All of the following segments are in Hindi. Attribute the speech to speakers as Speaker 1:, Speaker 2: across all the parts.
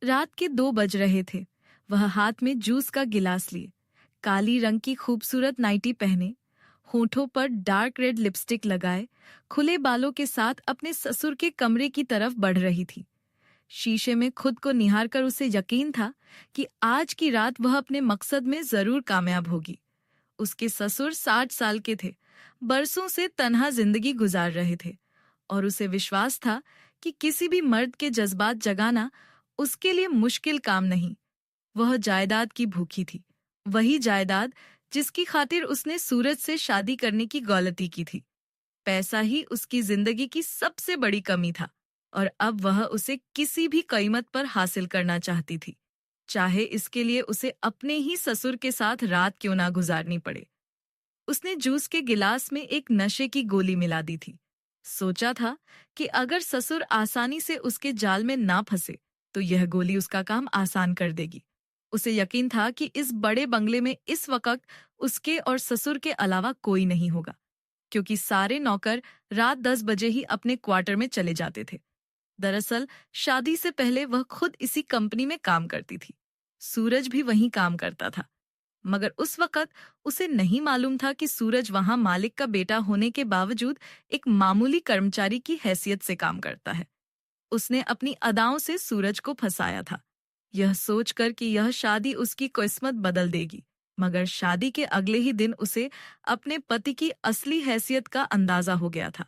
Speaker 1: रात के 2 बज रहे थे। वह हाथ में जूस का गिलास लिए, काली रंग की खूबसूरत नाइटी पहने, होठों पर डार्क रेड लिपस्टिक लगाए, खुले बालों के साथ अपने ससुर के कमरे की तरफ बढ़ रही थी। शीशे में खुद को निहार कर उसे यकीन था कि आज की रात वह अपने मकसद में जरूर कामयाब होगी। उसके ससुर 60 साल के थे, बरसों से तन्हा जिंदगी गुजार रहे थे और उसे विश्वास था कि किसी भी मर्द के जज्बात जगाना उसके लिए मुश्किल काम नहीं। वह जायदाद की भूखी थी, वही जायदाद जिसकी खातिर उसने सूरज से शादी करने की गलती की थी। पैसा ही उसकी जिंदगी की सबसे बड़ी कमी था और अब वह उसे किसी भी कीमत पर हासिल करना चाहती थी, चाहे इसके लिए उसे अपने ही ससुर के साथ रात क्यों ना गुजारनी पड़े। उसने जूस के गिलास में एक नशे की गोली मिला दी थी। सोचा था कि अगर ससुर आसानी से उसके जाल में ना फंसे तो यह गोली उसका काम आसान कर देगी। उसे यकीन था कि इस बड़े बंगले में इस वक्त उसके और ससुर के अलावा कोई नहीं होगा, क्योंकि सारे नौकर रात 10 बजे ही अपने क्वार्टर में चले जाते थे। दरअसल शादी से पहले वह खुद इसी कंपनी में काम करती थी। सूरज भी वहीं काम करता था, मगर उस वक्त उसे नहीं मालूम था कि सूरज वहां मालिक का बेटा होने के बावजूद एक मामूली कर्मचारी की हैसियत से काम करता है। उसने अपनी अदाओं से सूरज को फंसाया था, यह सोचकर कि यह शादी उसकी किस्मत बदल देगी। मगर शादी के अगले ही दिन उसे अपने पति की असली हैसियत का अंदाजा हो गया था।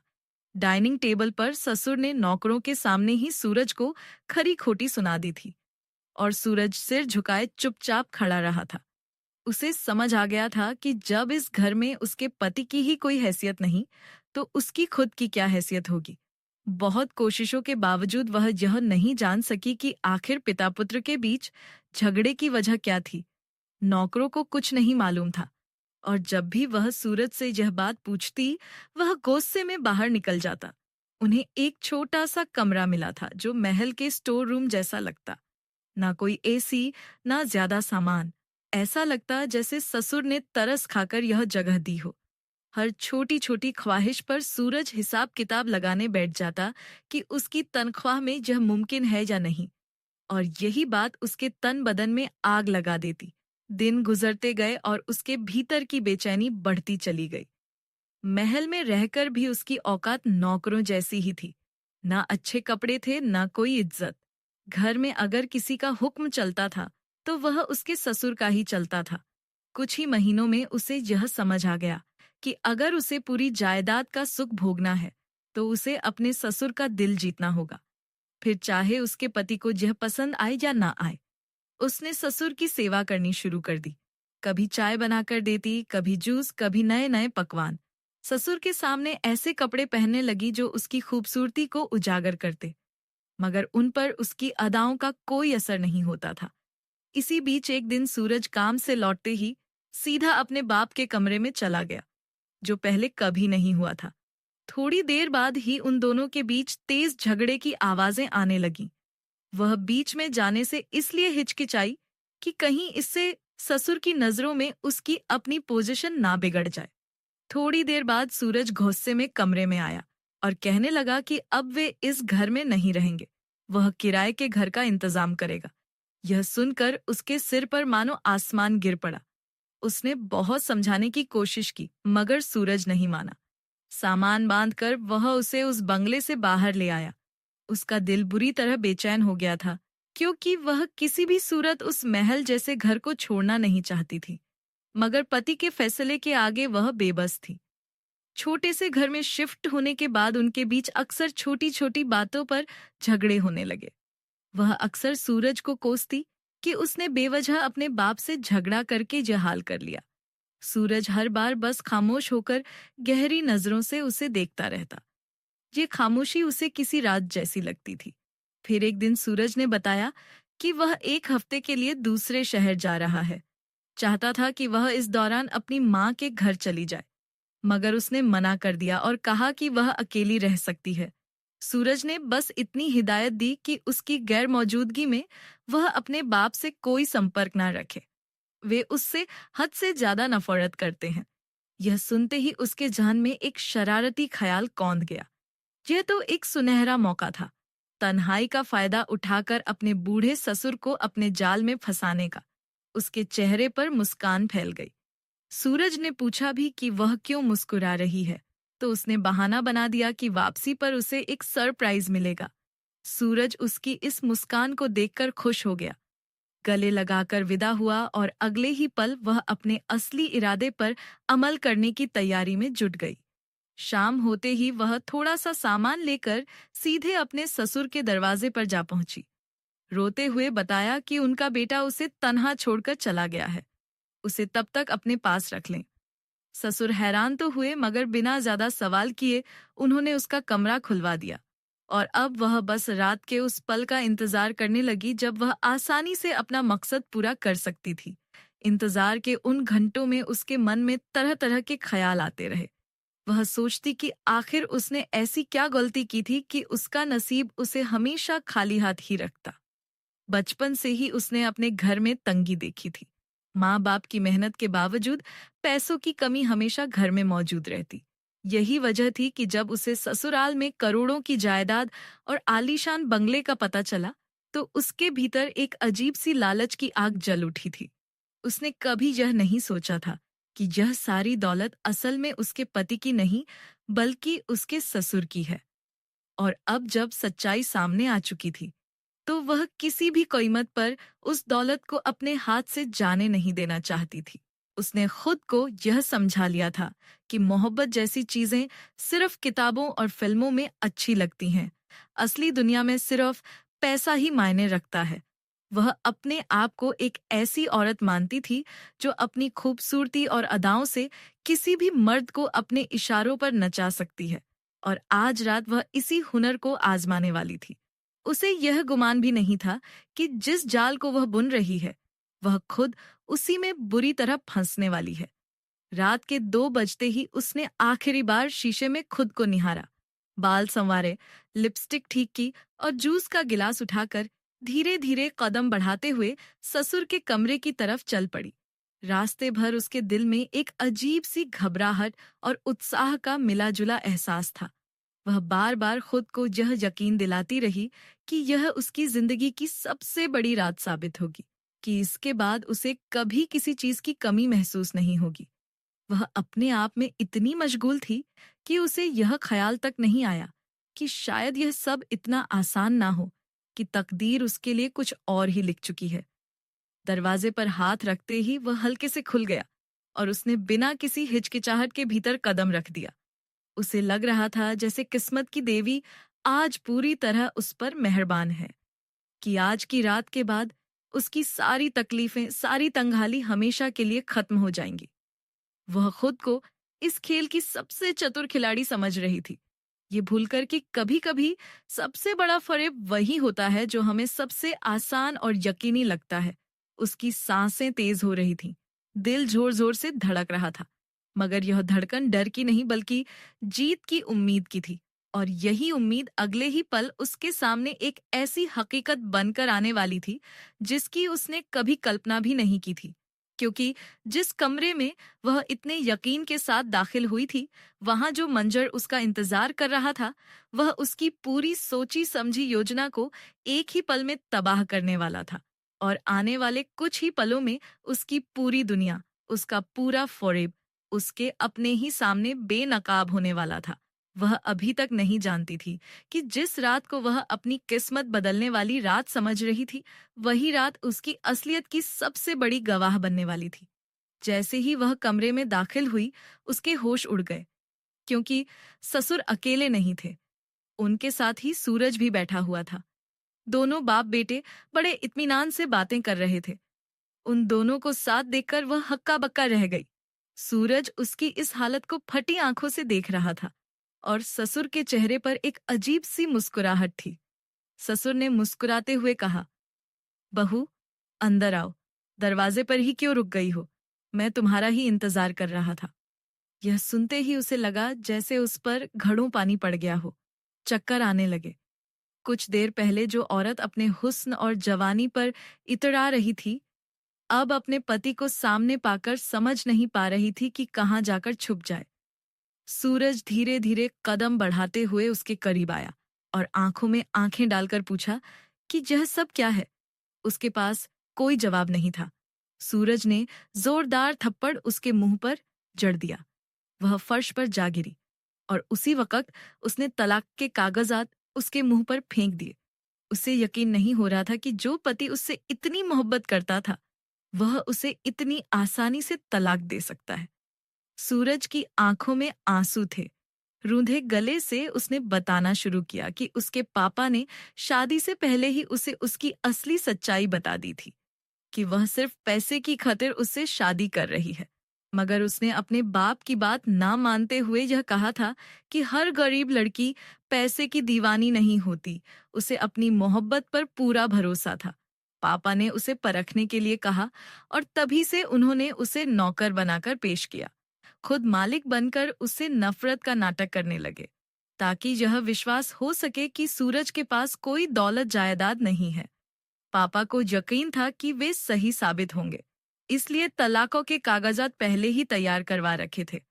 Speaker 1: डाइनिंग टेबल पर ससुर ने नौकरों के सामने ही सूरज को खरी खोटी सुना दी थी और सूरज सिर झुकाए चुपचाप खड़ा रहा था। उसे समझ आ गया था कि जब इस घर में उसके पति की ही कोई हैसियत नहीं, तो उसकी खुद की क्या हैसियत होगी। बहुत कोशिशों के बावजूद वह यह नहीं जान सकी कि आखिर पिता पुत्र के बीच झगड़े की वजह क्या थी। नौकरों को कुछ नहीं मालूम था और जब भी वह सूरज से यह बात पूछती, वह गुस्से में बाहर निकल जाता। उन्हें एक छोटा सा कमरा मिला था जो महल के स्टोर रूम जैसा लगता। ना कोई एसी, ना ज्यादा सामान। ऐसा लगता जैसे ससुर ने तरस खाकर यह जगह दी हो। हर छोटी छोटी ख्वाहिश पर सूरज हिसाब किताब लगाने बैठ जाता कि उसकी तनख्वाह में यह मुमकिन है या नहीं, और यही बात उसके तन बदन में आग लगा देती। दिन गुजरते गए और उसके भीतर की बेचैनी बढ़ती चली गई। महल में रहकर भी उसकी औकात नौकरों जैसी ही थी। ना अच्छे कपड़े थे, ना कोई इज्जत। घर में अगर किसी का हुक्म चलता था तो वह उसके ससुर का ही चलता था। कुछ ही महीनों में उसे यह समझ आ गया कि अगर उसे पूरी जायदाद का सुख भोगना है तो उसे अपने ससुर का दिल जीतना होगा, फिर चाहे उसके पति को यह पसंद आए या ना आए। उसने ससुर की सेवा करनी शुरू कर दी। कभी चाय बनाकर देती, कभी जूस, कभी नए नए पकवान। ससुर के सामने ऐसे कपड़े पहनने लगी जो उसकी खूबसूरती को उजागर करते, मगर उन पर उसकी अदाओं का कोई असर नहीं होता था। इसी बीच एक दिन सूरज काम से लौटते ही सीधा अपने बाप के कमरे में चला गया, जो पहले कभी नहीं हुआ था। थोड़ी देर बाद ही उन दोनों के बीच तेज झगड़े की आवाजें आने लगीं। वह बीच में जाने से इसलिए हिचकिचाई कि कहीं इससे ससुर की नजरों में उसकी अपनी पोजीशन ना बिगड़ जाए। थोड़ी देर बाद सूरज गुस्से में कमरे में आया और कहने लगा कि अब वे इस घर में नहीं रहेंगे, वह किराए के घर का इंतजाम करेगा। यह सुनकर उसके सिर पर मानो आसमान गिर पड़ा। उसने बहुत समझाने की कोशिश की, मगर सूरज नहीं माना। सामान बांधकर वह उसे उस बंगले से बाहर ले आया। उसका दिल बुरी तरह बेचैन हो गया था, क्योंकि वह किसी भी सूरत उस महल जैसे घर को छोड़ना नहीं चाहती थी, मगर पति के फैसले के आगे वह बेबस थी। छोटे से घर में शिफ्ट होने के बाद उनके बीच अक्सर छोटी छोटी बातों पर झगड़े होने लगे। वह अक्सर सूरज को कोसती कि उसने बेवजह अपने बाप से झगड़ा करके यह हाल कर लिया। सूरज हर बार बस खामोश होकर गहरी नजरों से उसे देखता रहता। ये खामोशी उसे किसी रात जैसी लगती थी। फिर एक दिन सूरज ने बताया कि वह एक हफ्ते के लिए दूसरे शहर जा रहा है। चाहता था कि वह इस दौरान अपनी माँ के घर चली जाए, मगर उसने मना कर दिया और कहा कि वह अकेली रह सकती है। सूरज ने बस इतनी हिदायत दी कि उसकी गैर मौजूदगी में वह अपने बाप से कोई संपर्क ना रखे। वे उससे हद से ज्यादा नफरत करते हैं। यह सुनते ही उसके जहन में एक शरारती ख्याल कौंध गया। यह तो एक सुनहरा मौका था। तन्हाई का फायदा उठाकर अपने बूढ़े ससुर को अपने जाल में फंसाने का। उसके चेहरे पर मुस्कान फैल गई। सूरज ने पूछा भी कि वह क्यों मुस्कुरा रही है, तो उसने बहाना बना दिया कि वापसी पर उसे एक सरप्राइज मिलेगा। सूरज उसकी इस मुस्कान को देखकर खुश हो गया, गले लगाकर विदा हुआ और अगले ही पल वह अपने असली इरादे पर अमल करने की तैयारी में जुट गई। शाम होते ही वह थोड़ा सा सामान लेकर सीधे अपने ससुर के दरवाजे पर जा पहुंची। रोते हुए बताया कि उनका बेटा उसे तन्हा छोड़कर चला गया है, उसे तब तक अपने पास रख लें। ससुर हैरान तो हुए, मगर बिना ज्यादा सवाल किए उन्होंने उसका कमरा खुलवा दिया और अब वह बस रात के उस पल का इंतजार करने लगी जब वह आसानी से अपना मकसद पूरा कर सकती थी। इंतजार के उन घंटों में उसके मन में तरह तरह के ख्याल आते रहे। वह सोचती कि आखिर उसने ऐसी क्या गलती की थी कि उसका नसीब उसे हमेशा खाली हाथ ही रखता। बचपन से ही उसने अपने घर में तंगी देखी थी। माँ बाप की मेहनत के बावजूद पैसों की कमी हमेशा घर में मौजूद रहती। यही वजह थी कि जब उसे ससुराल में करोड़ों की जायदाद और आलीशान बंगले का पता चला, तो उसके भीतर एक अजीब सी लालच की आग जल उठी थी। उसने कभी यह नहीं सोचा था कि यह सारी दौलत असल में उसके पति की नहीं, बल्कि उसके ससुर की है। और अब जब सच्चाई सामने आ चुकी थी, तो वह किसी भी कीमत पर उस दौलत को अपने हाथ से जाने नहीं देना चाहती थी। उसने खुद को यह समझा लिया था कि मोहब्बत जैसी चीजें सिर्फ किताबों और फिल्मों में अच्छी लगती हैं। असली दुनिया में सिर्फ पैसा ही मायने रखता है। वह अपने आप को एक ऐसी औरत मानती थी जो अपनी खूबसूरती और अदाओं से किसी भी मर्द को अपने इशारों पर नचा सकती है, और आज रात वह इसी हुनर को आजमाने वाली थी। उसे यह गुमान भी नहीं था कि जिस जाल को वह बुन रही है, वह खुद उसी में बुरी तरह फंसने वाली है। रात के 2 बजते ही उसने आखिरी बार शीशे में खुद को निहारा, बाल संवारे, लिपस्टिक ठीक की और जूस का गिलास उठाकर धीरे धीरे कदम बढ़ाते हुए ससुर के कमरे की तरफ चल पड़ी। रास्ते भर उसके दिल में एक अजीब सी घबराहट और उत्साह का मिला जुला एहसास था। वह बार बार खुद को यह यकीन दिलाती रही कि यह उसकी जिंदगी की सबसे बड़ी रात साबित होगी, कि इसके बाद उसे कभी किसी चीज की कमी महसूस नहीं होगी। वह अपने आप में इतनी मशगूल थी कि उसे यह ख्याल तक नहीं आया कि शायद यह सब इतना आसान ना हो, कि तकदीर उसके लिए कुछ और ही लिख चुकी है। दरवाजे पर हाथ रखते ही वह हल्के से खुल गया और उसने बिना किसी हिचकिचाहट के भीतर कदम रख दिया। उसे लग रहा था जैसे किस्मत की देवी आज पूरी तरह उस पर मेहरबान है, कि आज की रात के बाद उसकी सारी तकलीफें, सारी तंगहाली हमेशा के लिए खत्म हो जाएंगी। वह खुद को इस खेल की सबसे चतुर खिलाड़ी समझ रही थी, ये भूलकर कि कभी-कभी सबसे बड़ा फरेब वही होता है जो हमें सबसे आसान और यकीनी लगता है। उसकी सांसें तेज हो रही थीं, दिल जोर-जोर से धड़क रहा था, मगर यह धड़कन डर की नहीं बल्कि जीत की उम्मीद की थी। और यही उम्मीद अगले ही पल उसके सामने एक ऐसी हकीकत बनकर आने वाली थी जिसकी उसने कभी कल्पना भी नहीं की थी। क्योंकि जिस कमरे में वह इतने यकीन के साथ दाखिल हुई थी, वहां जो मंजर उसका इंतजार कर रहा था, वह उसकी पूरी सोची समझी योजना को एक ही पल में तबाह करने वाला था। और आने वाले कुछ ही पलों में उसकी पूरी दुनिया, उसका पूरा फरेब उसके अपने ही सामने बेनकाब होने वाला था। वह अभी तक नहीं जानती थी कि जिस रात को वह अपनी किस्मत बदलने वाली रात समझ रही थी, वही रात उसकी असलियत की सबसे बड़ी गवाह बनने वाली थी। जैसे ही वह कमरे में दाखिल हुई, उसके होश उड़ गए, क्योंकि ससुर अकेले नहीं थे। उनके साथ ही सूरज भी बैठा हुआ था। दोनों बाप बेटे बड़े इत्मीनान से बातें कर रहे थे। उन दोनों को साथ देखकर वह हक्का बक्का रह गई। सूरज उसकी इस हालत को फटी आंखों से देख रहा था और ससुर के चेहरे पर एक अजीब सी मुस्कुराहट थी। ससुर ने मुस्कुराते हुए कहा, बहू, अंदर आओ। दरवाजे पर ही क्यों रुक गई हो? मैं तुम्हारा ही इंतजार कर रहा था। यह सुनते ही उसे लगा जैसे उस पर घड़ों पानी पड़ गया हो। चक्कर आने लगे। कुछ देर पहले जो औरत अपने हुस्न और जवानी पर इतरा रही थी, अब अपने पति को सामने पाकर समझ नहीं पा रही थी कि कहाँ जाकर छुप जाए। सूरज धीरे धीरे कदम बढ़ाते हुए उसके करीब आया। और आंखों में आंखें डालकर पूछा कि यह सब क्या है। उसके पास कोई जवाब नहीं था। सूरज ने जोरदार थप्पड़ उसके मुंह पर जड़ दिया। वह फर्श पर जा गिरी और उसी वक्त उसने तलाक के कागजात उसके मुंह पर फेंक दिए। उसे यकीन नहीं हो रहा था कि जो पति उससे इतनी मोहब्बत करता था वह उसे इतनी आसानी से तलाक दे सकता है। सूरज की आंखों में आंसू थे। रूंधे गले से उसने बताना शुरू किया कि उसके पापा ने शादी से पहले ही उसे उसकी असली सच्चाई बता दी थी कि वह सिर्फ पैसे की खातिर उससे शादी कर रही है। मगर उसने अपने बाप की बात ना मानते हुए यह कहा था कि हर गरीब लड़की पैसे की दीवानी नहीं होती। उसे अपनी मोहब्बत पर पूरा भरोसा था। पापा ने उसे परखने के लिए कहा और तभी से उन्होंने उसे नौकर बनाकर पेश किया। खुद मालिक बनकर उससे नफरत का नाटक करने लगे ताकि यह विश्वास हो सके कि सूरज के पास कोई दौलत जायदाद नहीं है। पापा को यकीन था कि वे सही साबित होंगे, इसलिए तलाकों के कागजात पहले ही तैयार करवा रखे थे।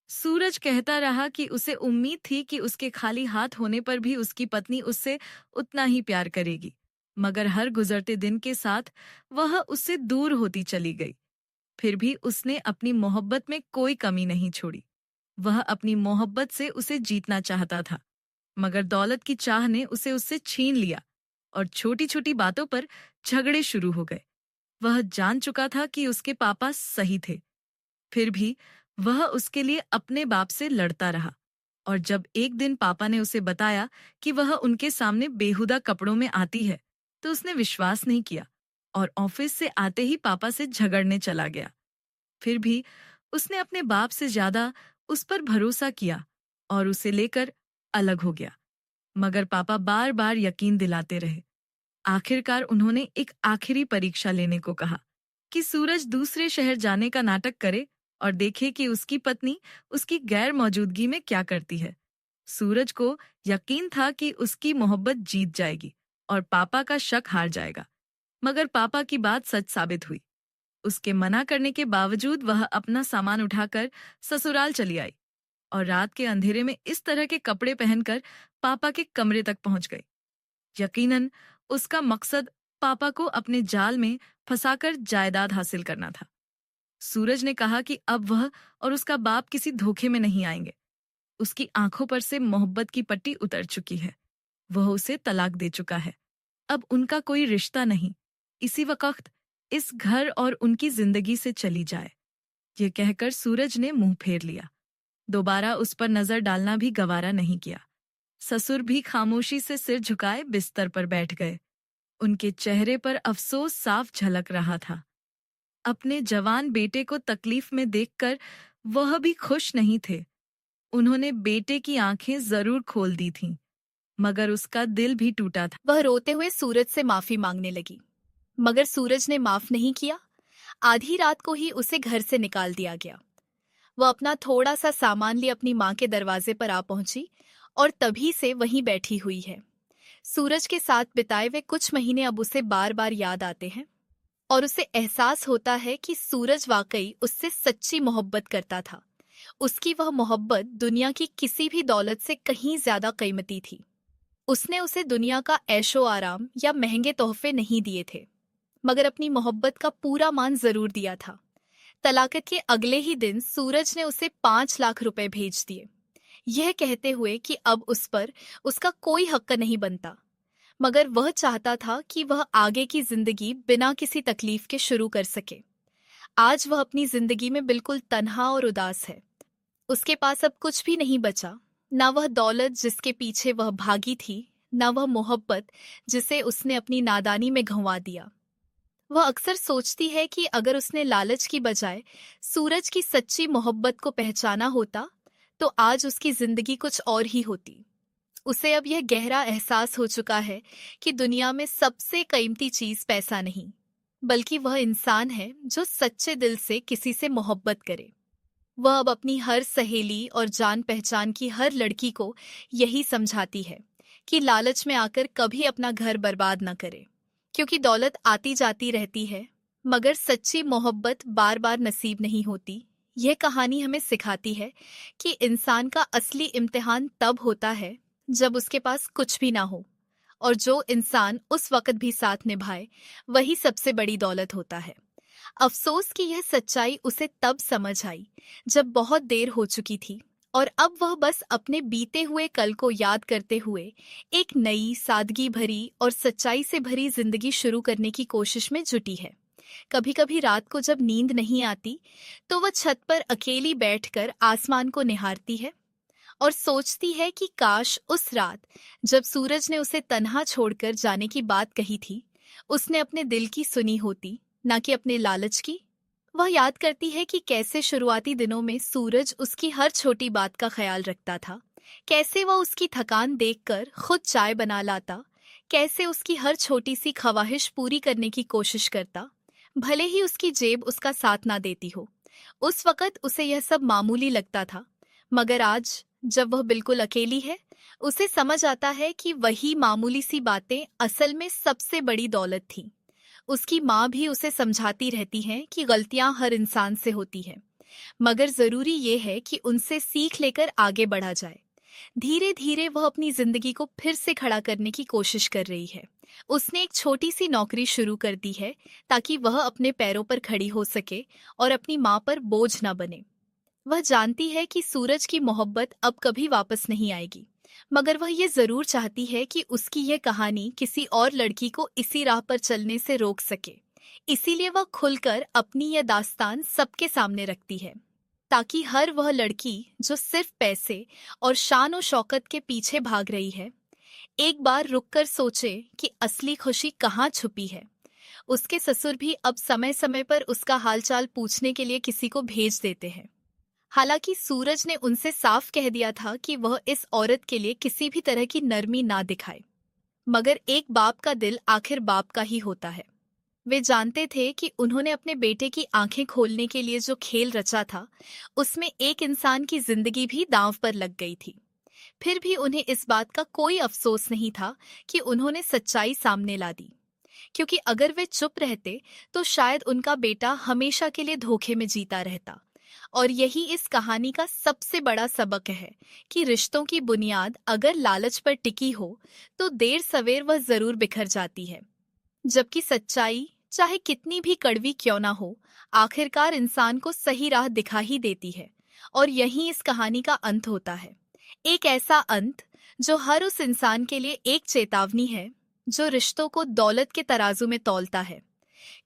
Speaker 1: सूरज कहता रहा कि उसे उम्मीद थी कि उसके खाली हाथ होने पर भी उसकी पत्नी उससे उतना ही प्यार करेगी, मगर हर गुजरते दिन के साथ वह उससे दूर होती चली गई। फिर भी उसने अपनी मोहब्बत में कोई कमी नहीं छोड़ी। वह अपनी मोहब्बत से उसे जीतना चाहता था, मगर दौलत की चाह ने उसे उससे छीन लिया और छोटी छोटी बातों पर झगड़े शुरू हो गए। वह जान चुका था कि उसके पापा सही थे, फिर भी वह उसके लिए अपने बाप से लड़ता रहा। और जब एक दिन पापा ने उसे बताया कि वह उनके सामने बेहुदा कपड़ों में आती है, तो उसने विश्वास नहीं किया और ऑफिस से आते ही पापा से झगड़ने चला गया। फिर भी उसने अपने बाप से ज्यादा उस पर भरोसा किया और उसे लेकर अलग हो गया। मगर पापा बार बार यकीन दिलाते रहे। आखिरकार उन्होंने एक आखिरी परीक्षा लेने को कहा कि सूरज दूसरे शहर जाने का नाटक करे और देखे कि उसकी पत्नी उसकी गैर मौजूदगी में क्या करती है। सूरज को यकीन था कि उसकी मोहब्बत जीत जाएगी और पापा का शक हार जाएगा। मगर पापा की बात सच साबित हुई। उसके मना करने के बावजूद वह अपना सामान उठाकर ससुराल चली आई और रात के अंधेरे में इस तरह के कपड़े पहनकर पापा के कमरे तक पहुंच गई। यकीनन उसका मकसद पापा को अपने जाल में फंसाकर जायदाद हासिल करना था। सूरज ने कहा कि अब वह और उसका बाप किसी धोखे में नहीं आएंगे। उसकी आंखों पर से मोहब्बत की पट्टी उतर चुकी है। वह उसे तलाक दे चुका है। अब उनका कोई रिश्ता नहीं। इसी वक्त इस घर और उनकी जिंदगी से चली जाए। ये कहकर सूरज ने मुंह फेर लिया। दोबारा उस पर नजर डालना भी गवारा नहीं किया। ससुर भी खामोशी से सिर झुकाए बिस्तर पर बैठ गए। उनके चेहरे पर अफसोस साफ झलक रहा था। अपने जवान बेटे को तकलीफ में देखकर वह भी खुश नहीं थे। उन्होंने बेटे की आंखें जरूर खोल दी थीं, मगर उसका दिल भी टूटा था।
Speaker 2: वह रोते हुए सूरज से माफी मांगने लगी, मगर सूरज ने माफ नहीं किया। आधी रात को ही उसे घर से निकाल दिया गया। वह अपना थोड़ा सा सामान लिए अपनी माँ के दरवाजे पर आ पहुंची और तभी से वहीं बैठी हुई है। सूरज के साथ बिताए हुए कुछ महीने अब उसे बार बार याद आते हैं और उसे एहसास होता है कि सूरज वाकई उससे सच्ची मोहब्बत करता था। उसकी वह मोहब्बत दुनिया की किसी भी दौलत से कहीं ज्यादा कीमती थी। उसने उसे दुनिया का ऐशो आराम या महंगे तोहफे नहीं दिए थे, मगर अपनी मोहब्बत का पूरा मान जरूर दिया था। तलाकत के अगले ही दिन सूरज ने उसे 5 लाख रुपए भेज दिए, यह कहते हुए कि अब उस पर उसका कोई हक नहीं बनता। मगर वह चाहता था कि वह आगे की जिंदगी बिना किसी तकलीफ के शुरू कर सके। आज वह अपनी जिंदगी में बिल्कुल तन्हा और उदास है। उसके पास अब कुछ भी नहीं बचा, ना वह दौलत जिसके पीछे वह भागी थी, ना वह मोहब्बत जिसे उसने अपनी नादानी में गंवा दिया। वह अक्सर सोचती है कि अगर उसने लालच की बजाय सूरज की सच्ची मोहब्बत को पहचाना होता तो आज उसकी जिंदगी कुछ और ही होती। उसे अब यह गहरा एहसास हो चुका है कि दुनिया में सबसे कीमती चीज पैसा नहीं, बल्कि वह इंसान है जो सच्चे दिल से किसी से मोहब्बत करे। वह अब अपनी हर सहेली और जान पहचान की हर लड़की को यही समझाती है कि लालच में आकर कभी अपना घर बर्बाद न करे, क्योंकि दौलत आती जाती रहती है, मगर सच्ची मोहब्बत बार बार नसीब नहीं होती। यह कहानी हमें सिखाती है कि इंसान का असली इम्तिहान तब होता है जब उसके पास कुछ भी ना हो, और जो इंसान उस वक्त भी साथ निभाए वही सबसे बड़ी दौलत होता है। अफसोस कि यह सच्चाई उसे तब समझ आई जब बहुत देर हो चुकी थी, और अब वह बस अपने बीते हुए कल को याद करते हुए एक नई सादगी भरी और सच्चाई से भरी जिंदगी शुरू करने की कोशिश में जुटी है। कभी कभी रात को जब नींद नहीं आती तो वह छत पर अकेली बैठकर आसमान को निहारती है और सोचती है कि काश उस रात जब सूरज ने उसे तन्हा छोड़कर जाने की बात कही थी, उसने अपने दिल की सुनी होती, ना कि अपने लालच की। वह याद करती है कि कैसे शुरुआती दिनों में सूरज उसकी हर छोटी बात का ख्याल रखता था, कैसे वह उसकी थकान देखकर खुद चाय बना लाता, कैसे उसकी हर छोटी सी ख्वाहिश पूरी करने की कोशिश करता, भले ही उसकी जेब उसका साथ ना देती हो। उस वक्त उसे यह सब मामूली लगता था, मगर आज जब वह बिल्कुल अकेली है, उसे समझ आता है कि वही मामूली सी बातें असल में सबसे बड़ी दौलत थी। उसकी माँ भी उसे समझाती रहती हैं कि गलतियां हर इंसान से होती हैं, मगर जरूरी ये है कि उनसे सीख लेकर आगे बढ़ा जाए। धीरे धीरे वह अपनी जिंदगी को फिर से खड़ा करने की कोशिश कर रही है। उसने एक छोटी सी नौकरी शुरू कर दी है ताकि वह अपने पैरों पर खड़ी हो सके और अपनी माँ पर बोझ न बने। वह जानती है कि सूरज की मोहब्बत अब कभी वापस नहीं आएगी, मगर वह ये जरूर चाहती है कि उसकी यह कहानी किसी और लड़की को इसी राह पर चलने से रोक सके। इसीलिए वह खुलकर अपनी यह दास्तान सबके सामने रखती है, ताकि हर वह लड़की जो सिर्फ पैसे और शान और शौकत के पीछे भाग रही है, एक बार रुककर सोचे कि असली खुशी कहाँ छुपी है। उसके ससुर भी अब समय समय पर उसका हालचाल पूछने के लिए किसी को भेज देते हैं। हालांकि सूरज ने उनसे साफ कह दिया था कि वह इस औरत के लिए किसी भी तरह की नरमी ना दिखाए, मगर एक बाप का दिल आखिर बाप का ही होता है। वे जानते थे कि उन्होंने अपने बेटे की आंखें खोलने के लिए जो खेल रचा था, उसमें एक इंसान की जिंदगी भी दांव पर लग गई थी। फिर भी उन्हें इस बात का कोई अफसोस नहीं था कि उन्होंने सच्चाई सामने ला दी, क्योंकि अगर वे चुप रहते तो शायद उनका बेटा हमेशा के लिए धोखे में जीता रहता। और यही इस कहानी का सबसे बड़ा सबक है कि रिश्तों की बुनियाद अगर लालच पर टिकी हो तो देर सवेर वह जरूर बिखर जाती है, जबकि सच्चाई चाहे कितनी भी कड़वी क्यों ना हो, आखिरकार इंसान को सही राह दिखा ही देती है। और यही इस कहानी का अंत होता है, एक ऐसा अंत जो हर उस इंसान के लिए एक चेतावनी है जो रिश्तों को दौलत के तराजू में तौलता है।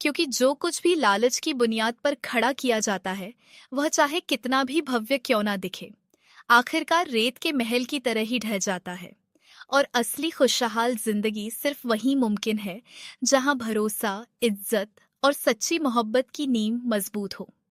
Speaker 2: क्योंकि जो कुछ भी लालच की बुनियाद पर खड़ा किया जाता है, वह चाहे कितना भी भव्य क्यों ना दिखे, आखिरकार रेत के महल की तरह ही ढह जाता है। और असली खुशहाल जिंदगी सिर्फ वहीं मुमकिन है जहां भरोसा, इज्जत और सच्ची मोहब्बत की नींव मजबूत हो।